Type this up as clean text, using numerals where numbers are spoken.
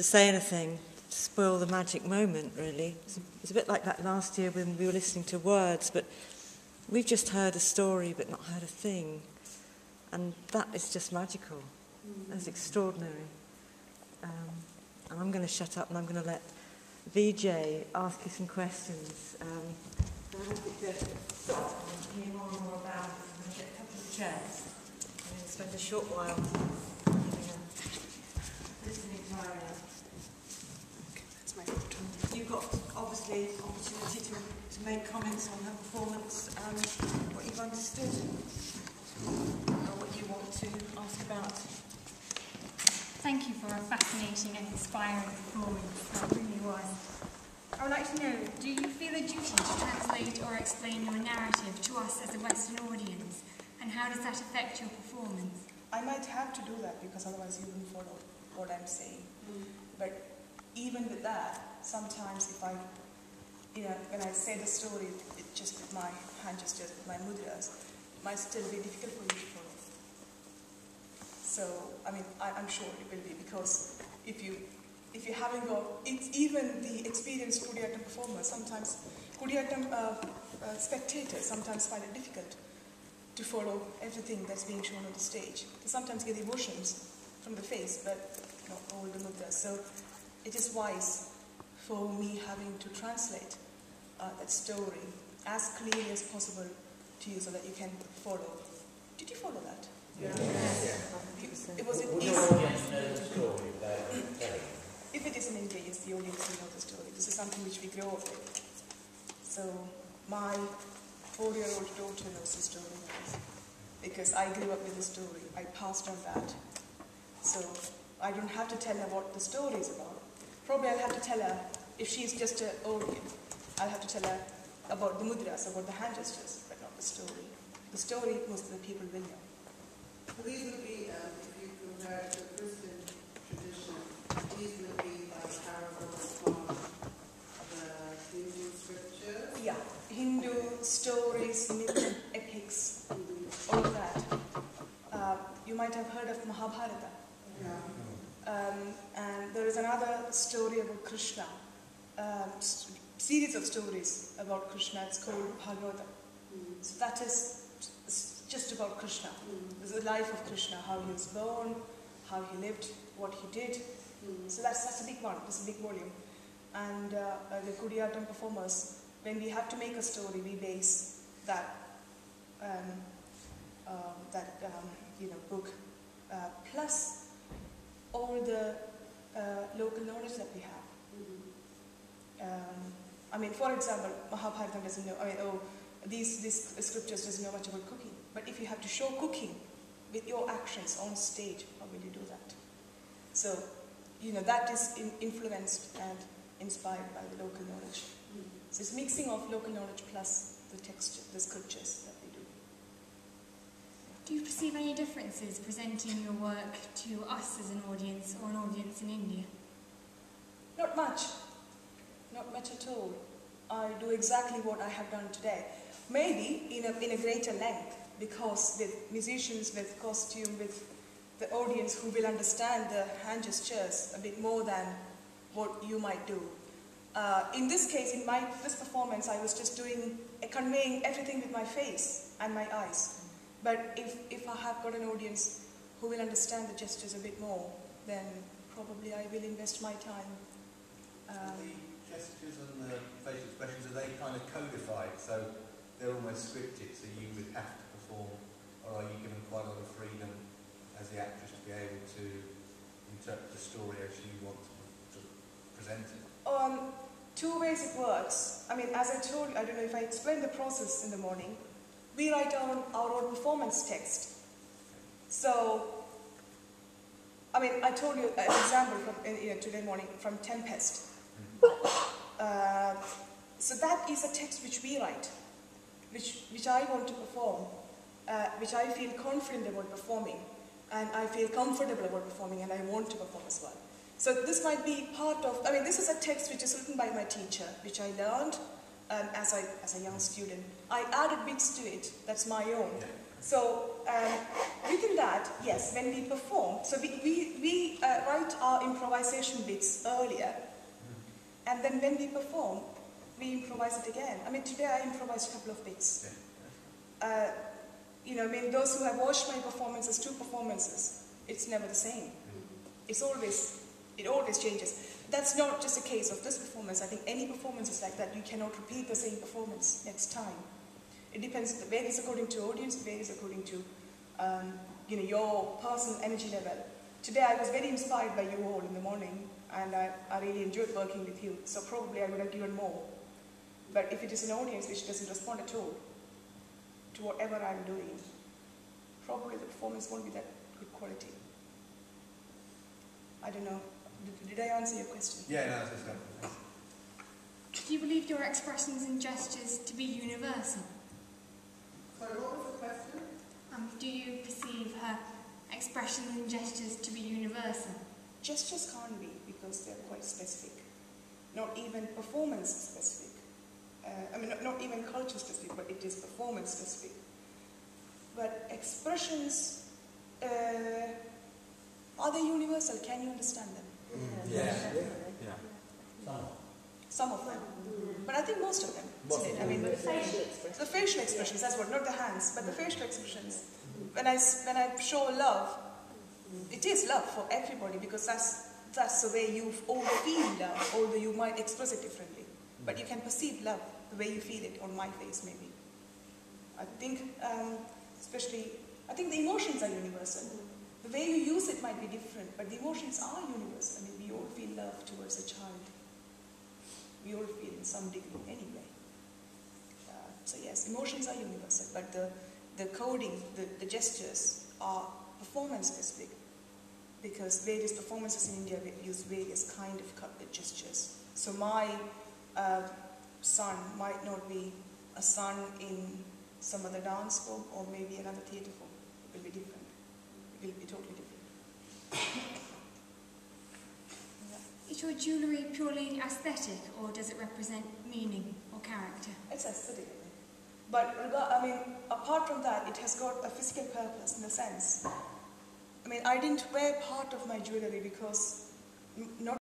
to say anything to spoil the magic moment, really. It's a bit like that last year when we were listening to words, but we've just heard a story but not heard a thing. And that is just magical. That's extraordinary. And I'm going to shut up and I'm going to let Vijay ask you some questions. I wanted to start and hear more and more about it. I'm going to get a couple of chairs. I'm going to spend a short while listening to Arya. Okay, that's my photo. You've got, obviously, opportunity to make comments on her performance and what you've understood, or what you want to ask about. Thank you for a fascinating and inspiring performance. That really was. I would like to know, do you feel a duty to translate or explain your narrative to us as a Western audience? And how does that affect your performance? I might have to do that because otherwise you wouldn't follow what I'm saying. But even with that, sometimes if I, when I say the story, it just with my hand gestures, with my mudras, it might still be difficult for you to follow. So, I mean, I'm sure it will be, because if you haven't got, it's even the experienced Kudiyattam performers, sometimes Kudiyattam spectators sometimes find it difficult to follow everything that's being shown on the stage. They sometimes get emotions from the face, but not all the mudras. So it is wise for me having to translate that story as clearly as possible to you so that you can follow. Did you follow that? Yeah. It was Would easy. the audience know the story they're telling? If it is in India, yes, the audience will know the story. This is something which we grow up with. So my 4-year-old daughter knows the story because I grew up with the story. I passed on that. So I don't have to tell her what the story is about. Probably I'll have to tell her, if she's just an audience, I'll have to tell her about the mudras, about the hand gestures, but not the story. The story, most of the people will know. So these would be, if you compare it to the Christian tradition, these would be like parables from the Hindu scriptures? Yeah, Hindu stories, myth, epics, all of that. You might have heard of Mahabharata. Yeah. And there is another story about Krishna, series of stories about Krishna. It's called Bhagavata. So that is just about Krishna. This is the life of Krishna, how he was born, how he lived, what he did. So that's a big one, it's a big volume. And the Kudiyattam performers, when we have to make a story, we base that book plus all the local knowledge that we have. I mean, for example, Mahabharata doesn't know, these scriptures doesn't know much about cooking. But if you have to show cooking with your actions on stage, how will you do that? So, that is influenced and inspired by the local knowledge. So it's mixing of local knowledge plus the text, the scriptures that we do. Do you perceive any differences presenting your work to us as an audience or an audience in India? Not much. Not much at all. I do exactly what I have done today. Maybe in a greater length, because with musicians, with costume, with the audience who will understand the hand gestures a bit more than what you might do. In this case, in this performance, I was just conveying everything with my face and my eyes. But if I have got an audience who will understand the gestures a bit more, then probably I will invest my time. The gestures and the facial expressions, are they kind of codified, so they're almost scripted, so you would have to perform, or are you given quite a lot of freedom as the actress to be able to interpret the story as you want to present it? Two ways it works. I mean, as I told you, I don't know if I explained the process in the morning, we write our own performance text. So, I mean, I told you an example from today morning from Tempest. So that is a text which we write, which I want to perform, which I feel confident about performing, and I feel comfortable about performing, and I want to perform as well. So this might be part of, I mean, this is a text which is written by my teacher, which I learned as a young student. I added bits to it, that's my own. So within that, yes, when we perform, so we write our improvisation bits earlier, and then when we perform, we improvise it again. I mean, today I improvised a couple of bits. You know, I mean, those who have watched my performances, 2 performances, it's never the same. It always changes. That's not just a case of this performance. I think any performance is like that. You cannot repeat the same performance next time. It depends. The varies according to audience, varies according to you know, your personal energy level. Today I was very inspired by you all in the morning, and I really enjoyed working with you. So probably I would have given more. But if it is an audience which doesn't respond at all to whatever I'm doing, probably the performance won't be that good quality. I don't know. Did I answer your question? Yeah, no, that's helpful. Do you believe your expressions and gestures to be universal? Sorry, what was the question? Do you perceive her expressions and gestures to be universal? Gestures can't be, because they're quite specific. Not even performance specific. I mean, not even culture specific, but it is performance specific. But expressions, are they universal? Can you understand them? Yeah. Some of them. But I think most of them. I mean, the facial expressions, that's what, not the hands, but the facial expressions. When I show love, it is love for everybody, because that's the way you all feel love, although you might express it differently. But you can perceive love the way you feel it on my face, maybe. I think, I think the emotions are universal. The way you use it might be different, but the emotions are universal. I mean, we all feel love towards a child. We all feel in some degree anyway. So yes, emotions are universal, but the coding, the gestures are performance specific, because various performances in India use various kind of gestures. So my son might not be a son in some other dance form, or maybe another theatre form. It will be different. It will be totally different. Is your jewellery purely aesthetic, or does it represent meaning or character? It's aesthetic, I think. But I mean, apart from that, it has got a physical purpose in a sense. I mean, I didn't wear part of my jewellery because not